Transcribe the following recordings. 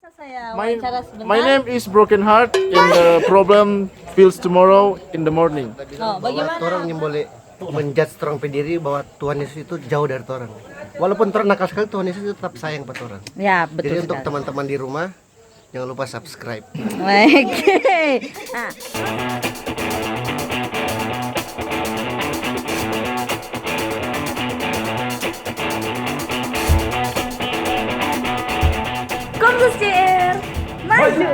Saya My, wawancara sebentar. my name is Broken Heart and the problem feels tomorrow in the morning. Oh, bagaimana? Orang yang boleh menjudge orang pendiri bahwa Tuhan Yesus itu jauh dari orang. Walaupun orang nakal sekali, Tuhan Yesus itu tetap sayang pada orang. Ya, betul Jadi untuk sekali. teman-teman di rumah, jangan lupa subscribe. Oke. Nah, Komsus JR Maju.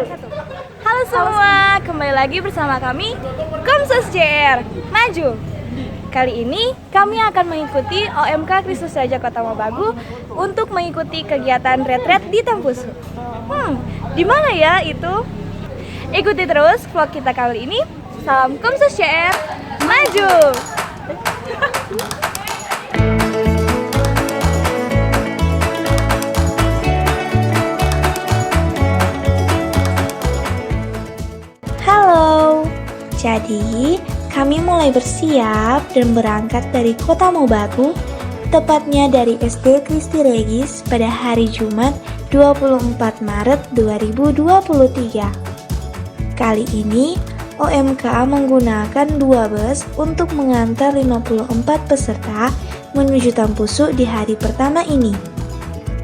Halo semua, kembali lagi bersama kami Komsus JR Maju. Kali ini kami akan mengikuti OMK Kristus Raja Kota Mobagu untuk mengikuti kegiatan retret di Tampusu. Di mana ya itu? Ikuti terus vlog kita kali ini. Salam Komsus JR Maju. Halo, jadi kami mulai bersiap dan berangkat dari Kota Mobagu, tepatnya dari SD Kristi Regis pada hari Jumat 24 Maret 2023. Kali ini OMK menggunakan 2 bus untuk mengantar 54 peserta menuju Tampusu di hari pertama ini.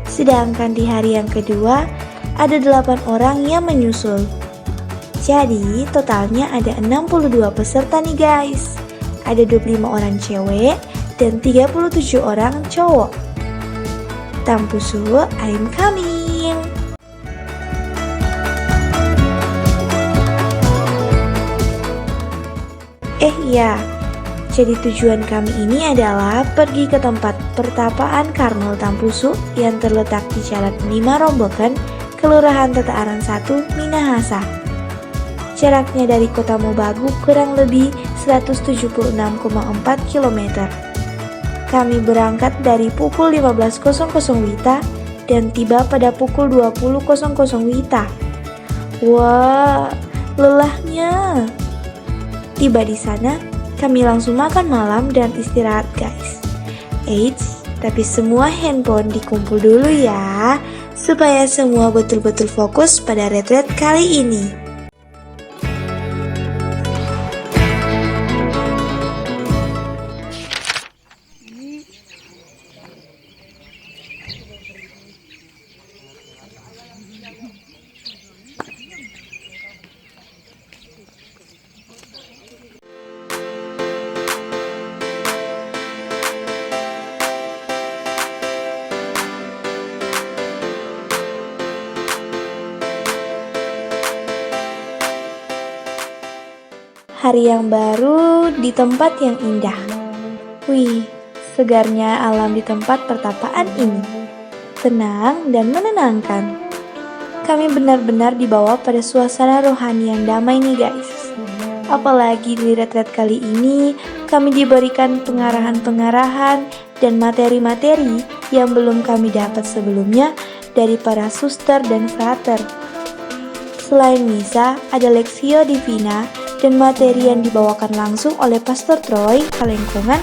Sedangkan di hari yang kedua ada 8 orang yang menyusul. Jadi totalnya ada 62 peserta nih guys. Ada 25 orang cewek dan 37 orang cowok. Tampusu, I'm coming. Iya, jadi tujuan kami ini adalah pergi ke tempat pertapaan Karmel Tampusu yang terletak di Jalan 5 Romboken, Kelurahan Tetaaran 1, Minahasa. Jaraknya dari Kota Mobagu kurang lebih 176,4 km. Kami berangkat dari pukul 15.00 WITA dan tiba pada pukul 20.00 WITA. Wah, lelahnya. Tiba di sana, kami langsung makan malam dan istirahat guys. Eits, tapi semua handphone dikumpul dulu ya, supaya semua betul-betul fokus pada retret kali ini. Hari yang baru di tempat yang indah. Wih, segarnya alam di tempat pertapaan ini. Tenang dan menenangkan. Kami benar-benar dibawa pada suasana rohani yang damai nih guys. Apalagi di retret kali ini, kami diberikan pengarahan-pengarahan dan materi-materi yang belum kami dapat sebelumnya dari para suster dan frater. Selain misa, ada Lexio Divina dan materi yang dibawakan langsung oleh Pastor Troy Kalengkungan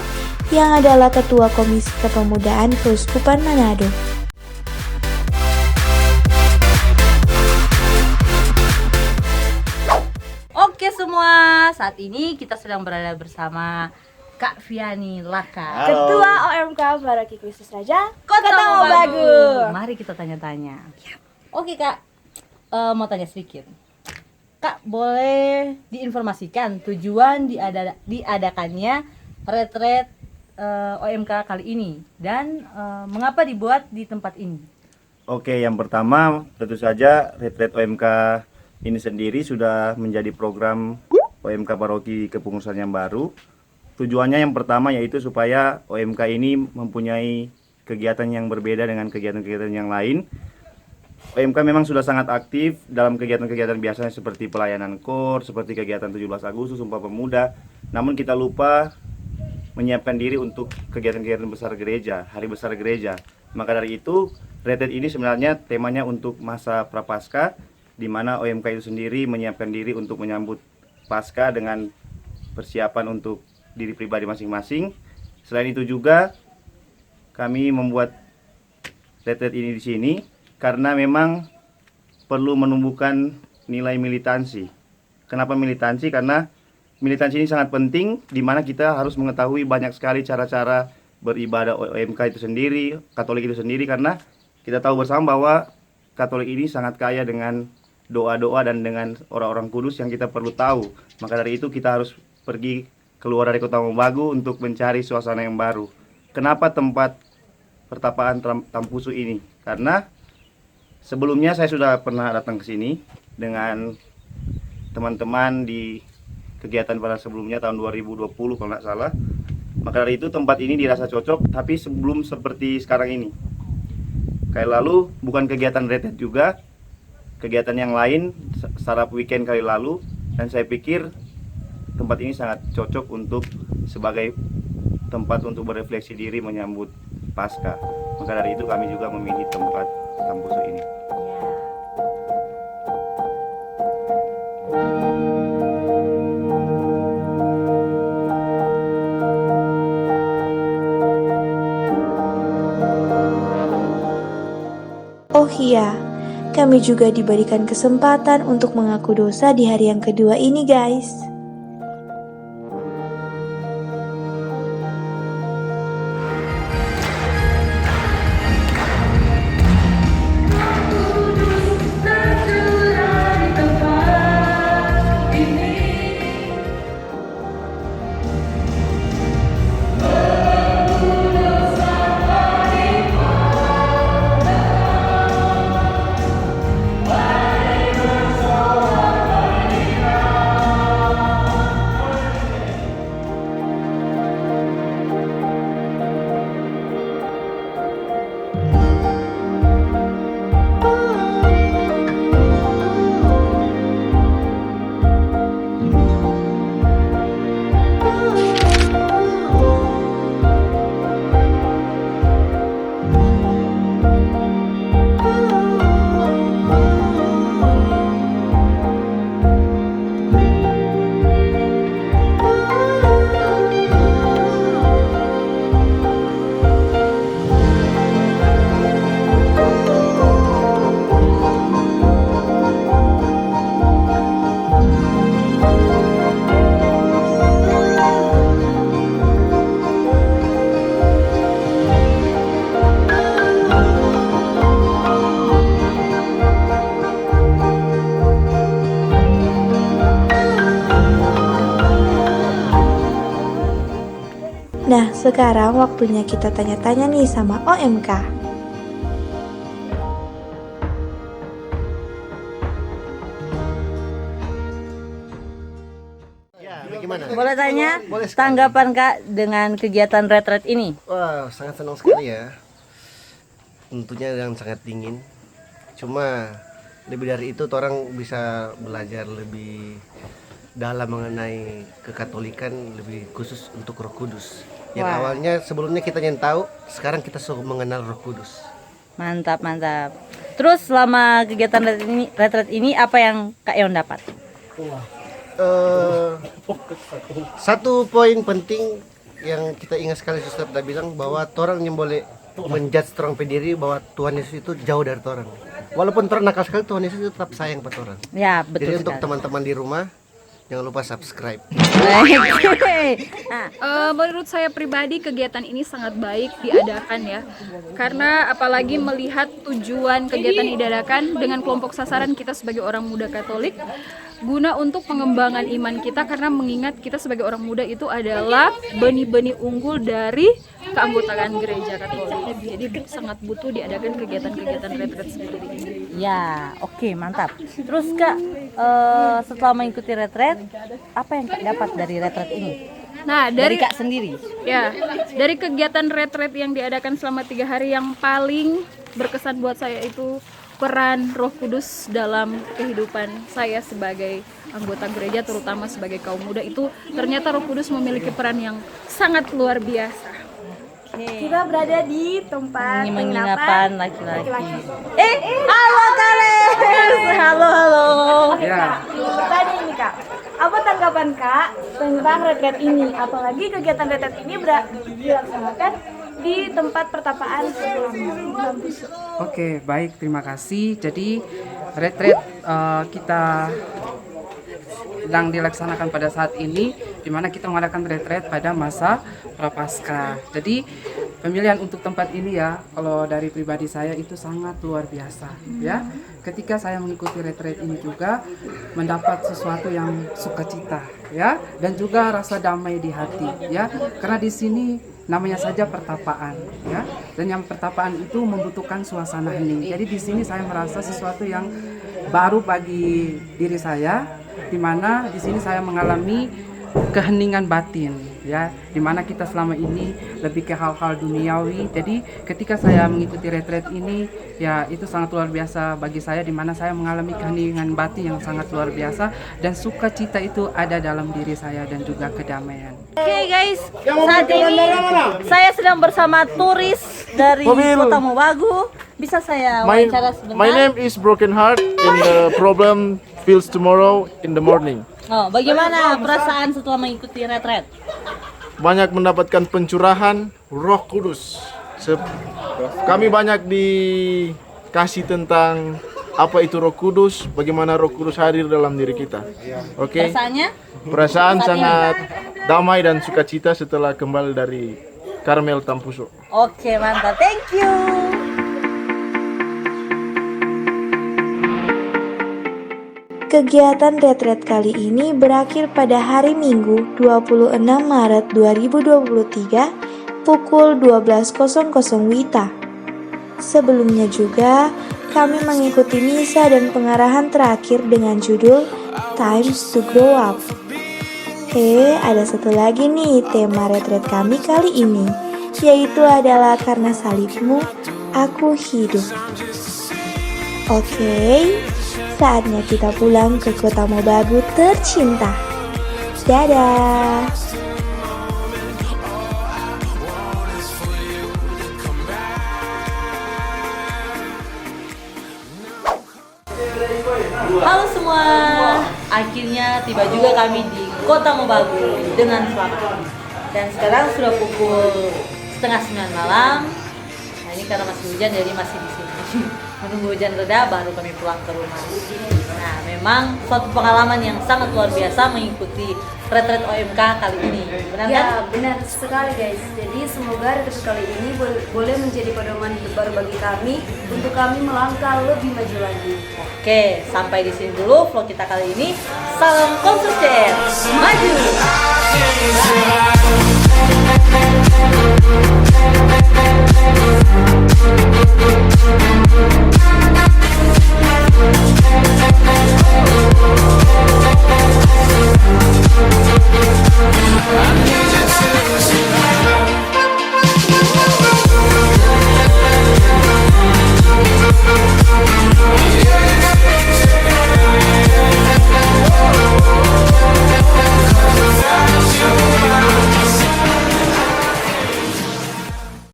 yang adalah Ketua Komisi Kepemudaan Keuskupan Manado. oke semua, saat ini kita sedang berada bersama Kak Viani Laka, Ketua OMK Paroki Kristus Raja Kota Mobagu. Mari kita tanya-tanya. Oke Kak, mau tanya sedikit. Kak, boleh diinformasikan tujuan diadakannya retret OMK kali ini dan mengapa dibuat di tempat ini? Oke, yang pertama tentu saja retret OMK ini sendiri sudah menjadi program OMK Paroki Kepengurusan yang baru. Tujuannya yang pertama yaitu supaya OMK ini mempunyai kegiatan yang berbeda dengan kegiatan-kegiatan yang lain. OMK memang sudah sangat aktif dalam kegiatan-kegiatan biasanya seperti pelayanan KOR, seperti kegiatan 17 Agustus, Sumpah Pemuda. Namun kita lupa menyiapkan diri untuk kegiatan-kegiatan besar gereja, hari besar gereja. Maka dari itu, retret ini sebenarnya temanya untuk masa Prapaskah, di mana OMK itu sendiri menyiapkan diri untuk menyambut Paskah dengan persiapan untuk diri pribadi masing-masing. Selain itu juga, kami membuat retret ini di sini karena memang perlu menumbuhkan nilai militansi. Kenapa militansi? Karena militansi ini sangat penting, di mana kita harus mengetahui banyak sekali cara-cara beribadah OMK itu sendiri, Katolik itu sendiri, karena kita tahu bersama bahwa Katolik ini sangat kaya dengan doa-doa dan dengan orang-orang kudus yang kita perlu tahu. Maka dari itu kita harus pergi keluar dari Kota Mobagu untuk mencari suasana yang baru. Kenapa tempat pertapaan Tampusu ini? Karena sebelumnya saya sudah pernah datang ke sini dengan teman-teman di kegiatan pada sebelumnya tahun 2020 kalau nggak salah. Maka dari itu tempat ini dirasa cocok, tapi sebelum seperti sekarang ini. Kayak lalu bukan kegiatan retret juga, kegiatan yang lain sarap weekend kali lalu, dan saya pikir tempat ini sangat cocok untuk sebagai tempat untuk berefleksi diri menyambut Paskah. Maka dari itu kami juga memilih tempat Tampusu ini. Oh iya, kami juga diberikan kesempatan untuk mengaku dosa di hari yang kedua ini guys. Nah, sekarang waktunya kita tanya-tanya nih sama OMK. Ya, bagaimana? Boleh tanya Boleh sekali. tanggapan Kak dengan kegiatan retret ini? Wah, sangat senang sekali ya. Tentunya yang sangat dingin. Cuma lebih dari itu orang bisa belajar lebih dalam mengenai kekatolikan, lebih khusus untuk Roh Kudus. Yang Wah. awalnya sebelumnya kita yang tahu, sekarang kita sudah mengenal Roh Kudus. Mantap, mantap. Terus selama kegiatan retret ini apa yang Kak Yon dapat? Satu poin penting yang kita ingat sekali, Suster tadi bilang bahwa orang yang boleh menjudge orang pediri bahwa Tuhan Yesus itu jauh dari orang. Walaupun orang nakal sekali, Tuhan Yesus itu tetap sayang pada orang. Ya, Jadi betul untuk sekali. teman-teman di rumah, jangan lupa subscribe. Menurut saya pribadi kegiatan ini sangat baik diadakan ya, karena apalagi melihat tujuan kegiatan diadakan dengan kelompok sasaran kita sebagai orang muda Katolik, guna untuk pengembangan iman kita, karena mengingat kita sebagai orang muda itu adalah benih-benih unggul dari keanggotaan gereja Katolik. Jadi sangat butuh diadakan kegiatan-kegiatan retret seperti ini. Ya, oke, mantap. Terus Kak, setelah mengikuti retret, apa yang Kak dapat dari retret ini? Nah, Dari dari Kak sendiri? ya, dari kegiatan retret yang diadakan selama 3 hari, yang paling berkesan buat saya itu peran Roh Kudus dalam kehidupan saya sebagai anggota gereja, terutama sebagai kaum muda. Itu ternyata Roh Kudus memiliki peran yang sangat luar biasa. Kita berada di tempat Penginapan laki-laki. laki-laki. Halo Kales! Halo, halo. Ya. Tadi ini Kak, apa tanggapan Kak tentang retret ini? Apalagi kegiatan retret ini dilaksanakan di tempat pertapaan sebelum Tampusu. Oke, baik, terima kasih. Jadi retreat kita sedang dilaksanakan pada saat ini, di mana kita mengadakan retreat pada masa Prapaskah. Jadi pemilihan untuk tempat ini ya, kalau dari pribadi saya itu sangat luar biasa ya. Ketika saya mengikuti retreat ini juga mendapat sesuatu yang sukacita ya, dan juga rasa damai di hati ya. Karena di sini namanya saja pertapaan ya, dan yang pertapaan itu membutuhkan suasana hening. Jadi di sini saya merasa sesuatu yang baru bagi diri saya, di mana di sini saya mengalami keheningan batin ya, di mana kita selama ini lebih ke hal-hal duniawi. Jadi ketika saya mengikuti retreat ini ya, itu sangat luar biasa bagi saya, di mana saya mengalami keheningan batin yang sangat luar biasa, dan sukacita itu ada dalam diri saya dan juga kedamaian. Oke guys, saat ini saya sedang bersama turis dari Kota Mobagu. Bisa saya wawancara sebentar? My name is Broken Heart and the problem feels tomorrow in the morning. Oh, bagaimana perasaan setelah mengikuti retreat? Banyak mendapatkan pencurahan Roh Kudus. Kami banyak dikasih tentang apa itu Roh Kudus, bagaimana Roh Kudus hadir dalam diri kita. Oke. Perasaannya? Perasaan sangat damai dan sukacita setelah kembali dari Karmel Tampuso. Oke, mantap. Thank you. Kegiatan retreat kali ini berakhir pada hari Minggu 26 Maret 2023 pukul 12.00 WITA. Sebelumnya juga kami mengikuti misa dan pengarahan terakhir dengan judul Times to Grow Up. Ada satu lagi nih tema retreat kami kali ini, yaitu adalah karena salibmu aku hidup. Oke, saatnya kita pulang ke Kota Mobagu tercinta. Dadah. Halo semua, akhirnya tiba juga kami di Kota Mobagu dengan selamat. Dan sekarang sudah pukul 8:30 malam. Nah, ini karena masih hujan jadi masih di sini. Menunggu hujan reda baru kami pulang ke rumah. Nah, memang suatu pengalaman yang sangat luar biasa mengikuti retreat OMK kali ini. Benar kan? Ya, benar sekali guys. Jadi semoga retreat kali ini boleh menjadi pedoman hidup baru bagi kami untuk kami melangkah lebih maju lagi. Oke, sampai di sini dulu vlog kita kali ini. Salam konsisten, maju!